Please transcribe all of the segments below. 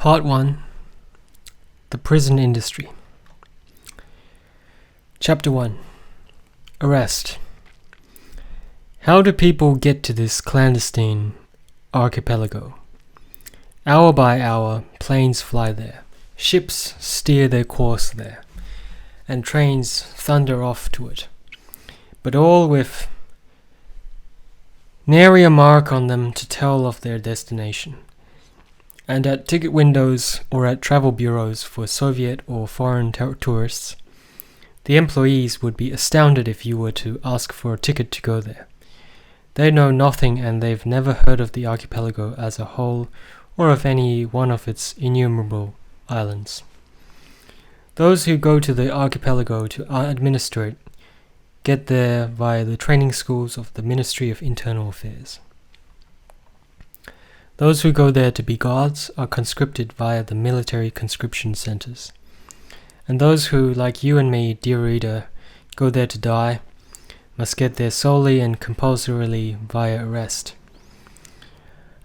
Part 1. The Prison Industry. Chapter 1. Arrest. How do people get to this clandestine archipelago? Hour by hour, planes fly there, ships steer their course there, and trains thunder off to it, but all with nary a mark on them to tell of their destination. And at ticket windows or at travel bureaus for Soviet or foreign tourists, the employees would be astounded if you were to ask for a ticket to go there. They know nothing, and they've never heard of the archipelago as a whole or of any one of its innumerable islands. Those who go to the archipelago to administer it get there via the training schools of the Ministry of Internal Affairs. Those who go there to be guards are conscripted via the military conscription centers. And those who, like you and me, dear reader, go there to die, must get there solely and compulsorily via arrest.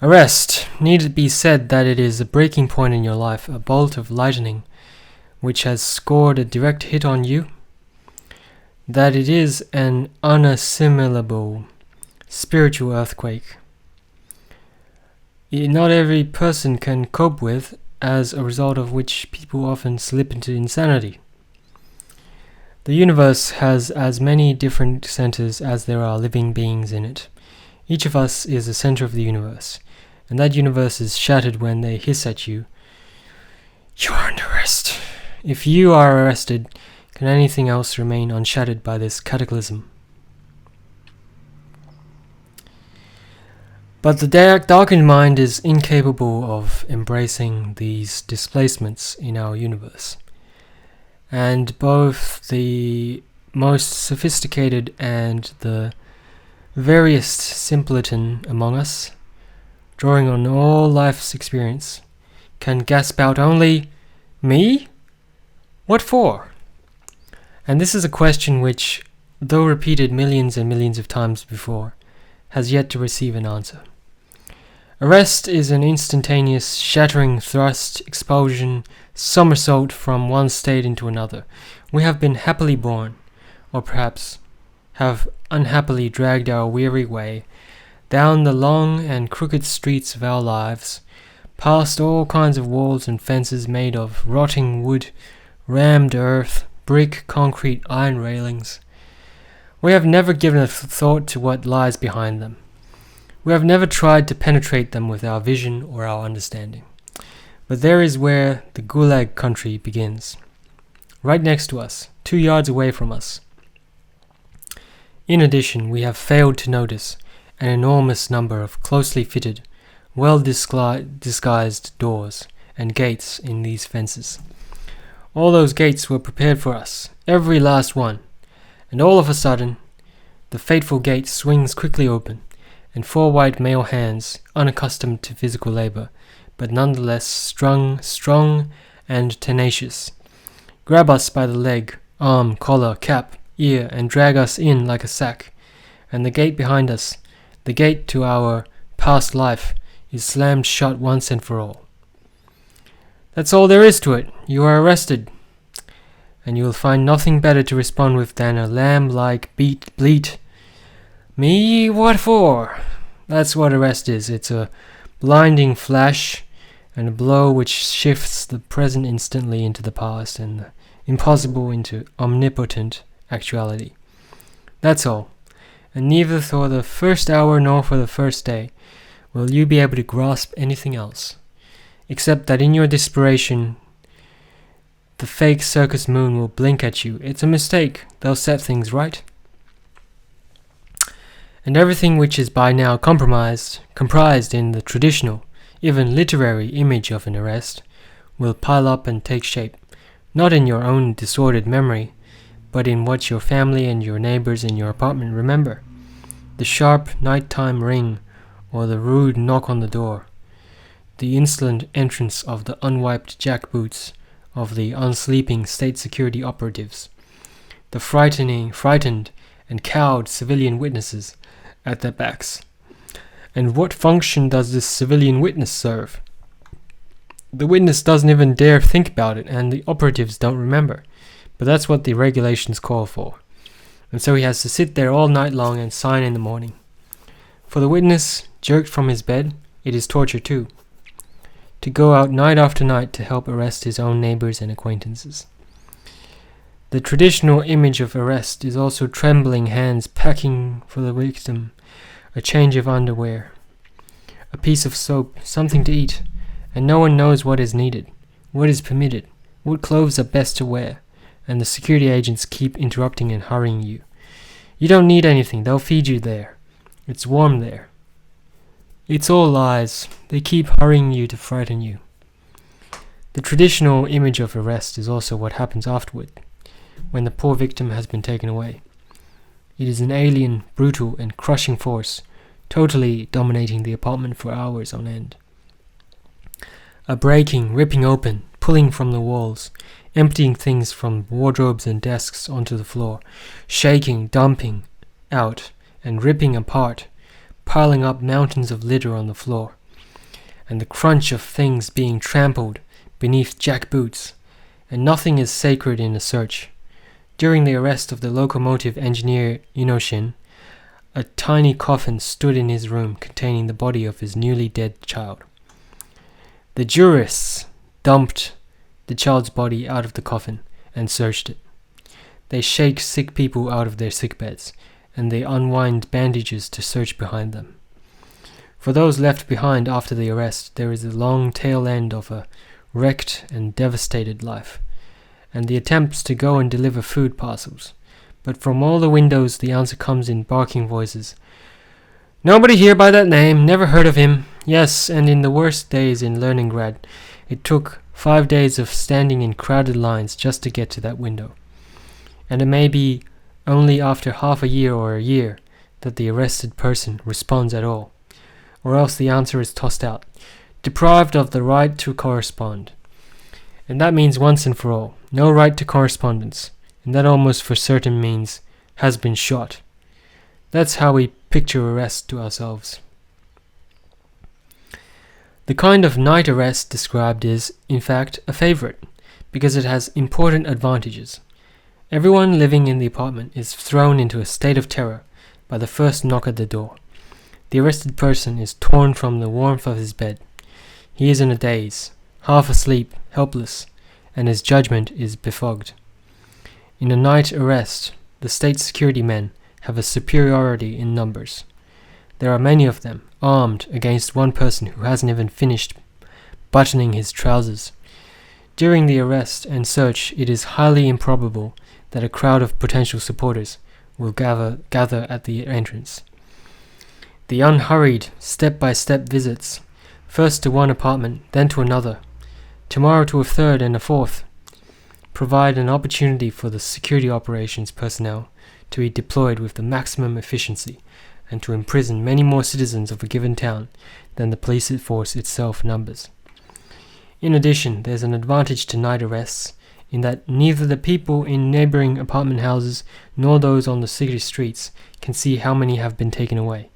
Arrest. Need it be said that it is a breaking point in your life, a bolt of lightning which has scored a direct hit on you? That it is an unassimilable spiritual earthquake not every person can cope with, as a result of which people often slip into insanity. The universe has as many different centers as there are living beings in it. Each of us is a center of the universe, and that universe is shattered when they hiss at you, "You are under arrest." If you are arrested, can anything else remain unshattered by this cataclysm? But the darkened mind is incapable of embracing these displacements in our universe. And both the most sophisticated and the veriest simpleton among us, drawing on all life's experience, can gasp out only, "Me? What for?" And this is a question which, though repeated millions and millions of times before, has yet to receive an answer. Arrest is an instantaneous, shattering thrust, expulsion, somersault from one state into another. We have been happily born, or perhaps have unhappily dragged our weary way down the long and crooked streets of our lives, past all kinds of walls and fences made of rotting wood, rammed earth, brick, concrete, iron railings. We have never given a thought to what lies behind them. We have never tried to penetrate them with our vision or our understanding. But there is where the Gulag country begins. Right next to us, 2 yards away from us. In addition, we have failed to notice an enormous number of closely fitted, well disguised doors and gates in these fences. All those gates were prepared for us, every last one. And all of a sudden, the fateful gate swings quickly open, and 4 white male hands, unaccustomed to physical labor, but nonetheless strong and tenacious, grab us by the leg, arm, collar, cap, ear, and drag us in like a sack. And the gate behind us, the gate to our past life, is slammed shut once and for all. That's all there is to it. You are arrested. And you will find nothing better to respond with than a lamb-like bleat. "Me? What for?" That's what arrest is. It's a blinding flash and a blow which shifts the present instantly into the past and the impossible into omnipotent actuality. That's all. And neither for the first hour nor for the first day will you be able to grasp anything else, except that in your desperation the fake circus moon will blink at you. It's a mistake. They'll set things right. And everything which is by now comprised in the traditional, even literary image of an arrest, will pile up and take shape, not in your own disordered memory, but in what your family and your neighbors in your apartment remember. The sharp nighttime ring, or the rude knock on the door, the insolent entrance of the unwiped jackboots of the unsleeping state security operatives, the frightened and cowed civilian witnesses at their backs. And what function does this civilian witness serve? The witness doesn't even dare think about it, and the operatives don't remember. But that's what the regulations call for. And so he has to sit there all night long and sign in the morning. For the witness, jerked from his bed, it is torture too. To go out night after night to help arrest his own neighbors and acquaintances. The traditional image of arrest is also trembling hands packing for the victim a change of underwear, a piece of soap, something to eat, and no one knows what is needed, what is permitted, what clothes are best to wear, and the security agents keep interrupting and hurrying you. You don't need anything, they'll feed you there. It's warm there. It's all lies. They keep hurrying you to frighten you. The traditional image of arrest is also what happens afterward, when the poor victim has been taken away. It is an alien, brutal, and crushing force, totally dominating the apartment for hours on end. A breaking, ripping open, pulling from the walls, emptying things from wardrobes and desks onto the floor, shaking, dumping out, and ripping apart, piling up mountains of litter on the floor, and the crunch of things being trampled beneath jackboots, and nothing is sacred in a search. During the arrest of the locomotive engineer Inoshin, a tiny coffin stood in his room containing the body of his newly dead child. The jurists dumped the child's body out of the coffin and searched it. They shake sick people out of their sick beds, and they unwind bandages to search behind them. For those left behind after the arrest, there is the long tail end of a wrecked and devastated life, and the attempts to go and deliver food parcels. But from all the windows the answer comes in barking voices. Nobody here by that name, never heard of him. Yes, and in the worst days in Leningrad, it took 5 days of standing in crowded lines just to get to that window. And it may be only after half a year or a year that the arrested person responds at all, or else the answer is tossed out, deprived of the right to correspond. And that means once and for all, no right to correspondence, and that almost for certain means has been shot. That's how we picture arrest to ourselves. The kind of night arrest described is, in fact, a favorite, because it has important advantages. Everyone living in the apartment is thrown into a state of terror by the first knock at the door. The arrested person is torn from the warmth of his bed. He is in a daze, half asleep, helpless, and his judgment is befogged. In a night arrest, the state security men have a superiority in numbers. There are many of them, armed against one person who hasn't even finished buttoning his trousers. During the arrest and search, it is highly improbable that a crowd of potential supporters will gather at the entrance. The unhurried, step-by-step visits, first to one apartment, then to another, tomorrow to a third and a fourth, provide an opportunity for the security operations personnel to be deployed with the maximum efficiency and to imprison many more citizens of a given town than the police force itself numbers. In addition, there's an advantage to night arrests in that neither the people in neighboring apartment houses nor those on the city streets can see how many have been taken away.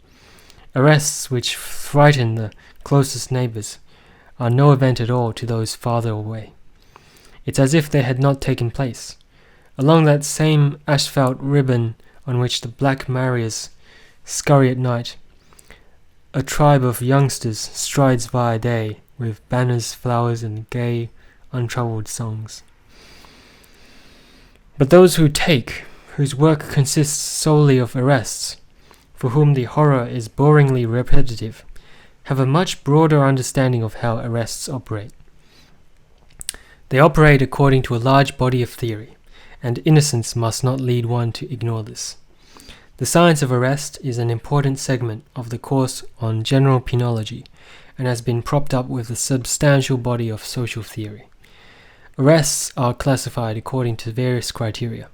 Arrests which frighten the closest neighbors are no event at all to those farther away. It's as if they had not taken place. Along that same asphalt ribbon on which the Black Marias scurry at night, a tribe of youngsters strides by day with banners, flowers, and gay, untroubled songs. But those who take, whose work consists solely of arrests, for whom the horror is boringly repetitive, have a much broader understanding of how arrests operate. They operate according to a large body of theory, and innocence must not lead one to ignore this. The science of arrest is an important segment of the course on general penology, and has been propped up with a substantial body of social theory. Arrests are classified according to various criteria: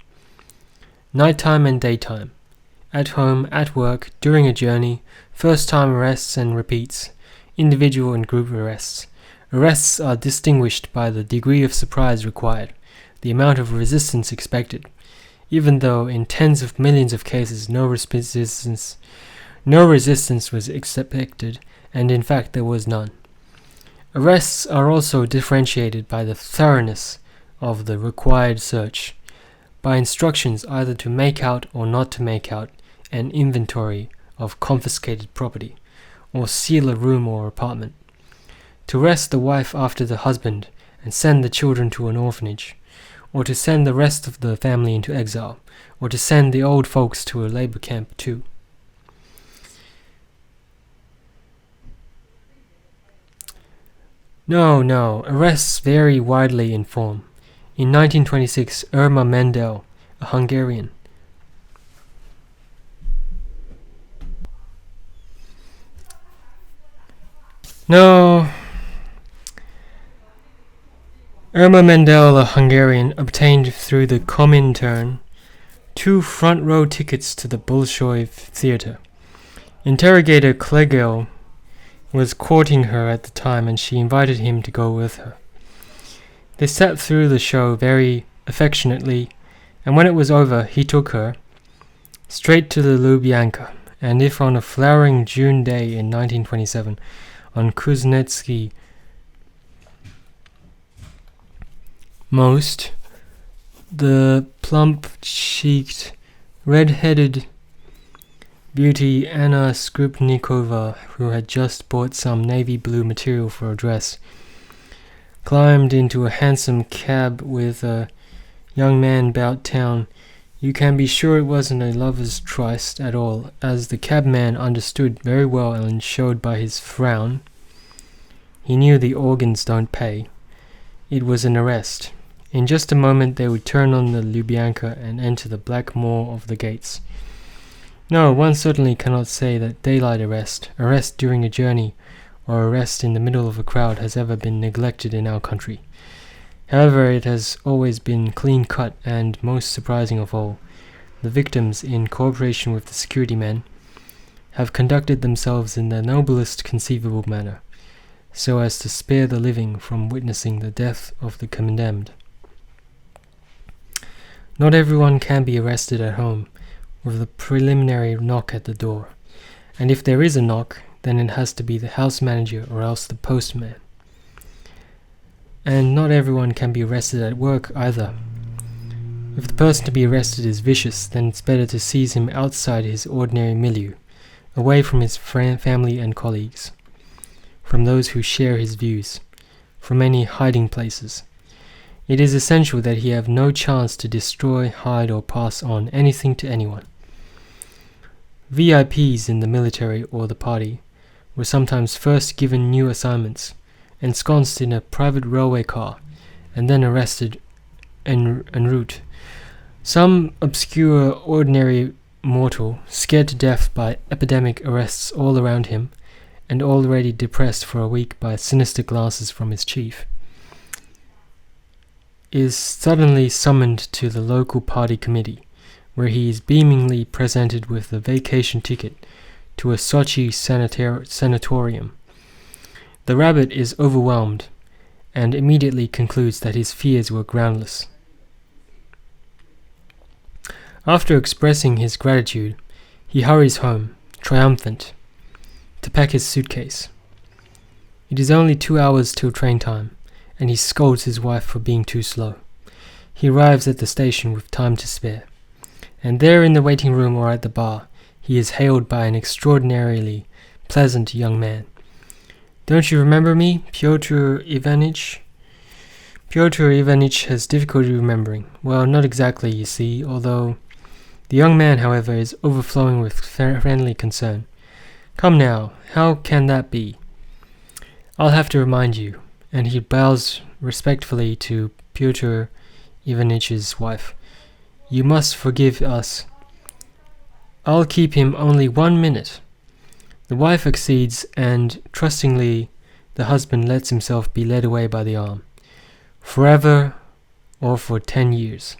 nighttime and daytime, at home, at work, during a journey, first-time arrests and repeats, individual and group arrests. Arrests are distinguished by the degree of surprise required, the amount of resistance expected, even though in tens of millions of cases no resistance was expected, and in fact there was none. Arrests are also differentiated by the thoroughness of the required search, by instructions either to make out or not to make out an inventory of confiscated property, or seal a room or apartment, to arrest the wife after the husband and send the children to an orphanage, or to send the rest of the family into exile, or to send the old folks to a labor camp too. No, arrests vary widely in form. In 1926, Irma Mendel, a Hungarian, obtained through the Comintern 2 front-row tickets to the Bolshoi Theatre. Interrogator Klegel was courting her at the time, and she invited him to go with her. They sat through the show very affectionately, and when it was over, he took her straight to the Lubyanka, and if on a flowering June day in 1927, on Kuznetsky Most, the plump-cheeked, red-headed beauty Anna Skripnikova, who had just bought some navy blue material for a dress, climbed into a hansom cab with a young man about town. You can be sure it wasn't a lover's tryst at all, as the cabman understood very well and showed by his frown. He knew the organs don't pay. It was an arrest. In just a moment they would turn on the Lubyanka and enter the black maw of the gates. No, one certainly cannot say that daylight arrest during a journey, or arrest in the middle of a crowd has ever been neglected in our country. However, it has always been clean-cut, and, most surprising of all, the victims, in cooperation with the security men, have conducted themselves in the noblest conceivable manner, so as to spare the living from witnessing the death of the condemned. Not everyone can be arrested at home, with a preliminary knock at the door, and if there is a knock, then it has to be the house manager or else the postman. And not everyone can be arrested at work either. If the person to be arrested is vicious, then it's better to seize him outside his ordinary milieu, away from his family and colleagues, from those who share his views, from any hiding places. It is essential that he have no chance to destroy, hide, or pass on anything to anyone. VIPs in the military or the party were sometimes first given new assignments, ensconced in a private railway car, and then arrested en route. Some obscure ordinary mortal, scared to death by epidemic arrests all around him, and already depressed for a week by sinister glances from his chief, is suddenly summoned to the local party committee, where he is beamingly presented with a vacation ticket to a Sochi sanatorium. The rabbit is overwhelmed, and immediately concludes that his fears were groundless. After expressing his gratitude, he hurries home, triumphant, to pack his suitcase. It is only 2 hours till train time, and he scolds his wife for being too slow. He arrives at the station with time to spare, and there in the waiting room or at the bar, he is hailed by an extraordinarily pleasant young man. "Don't you remember me, Pyotr Ivanitch?" Pyotr Ivanitch has difficulty remembering. Well, not exactly, you see, although the young man, however, is overflowing with friendly concern. "Come now, how can that be? I'll have to remind you," and he bows respectfully to Pyotr Ivanitch's wife. "You must forgive us. I'll keep him only 1 minute." The wife accedes, and trustingly the husband lets himself be led away by the arm, forever or for 10 years.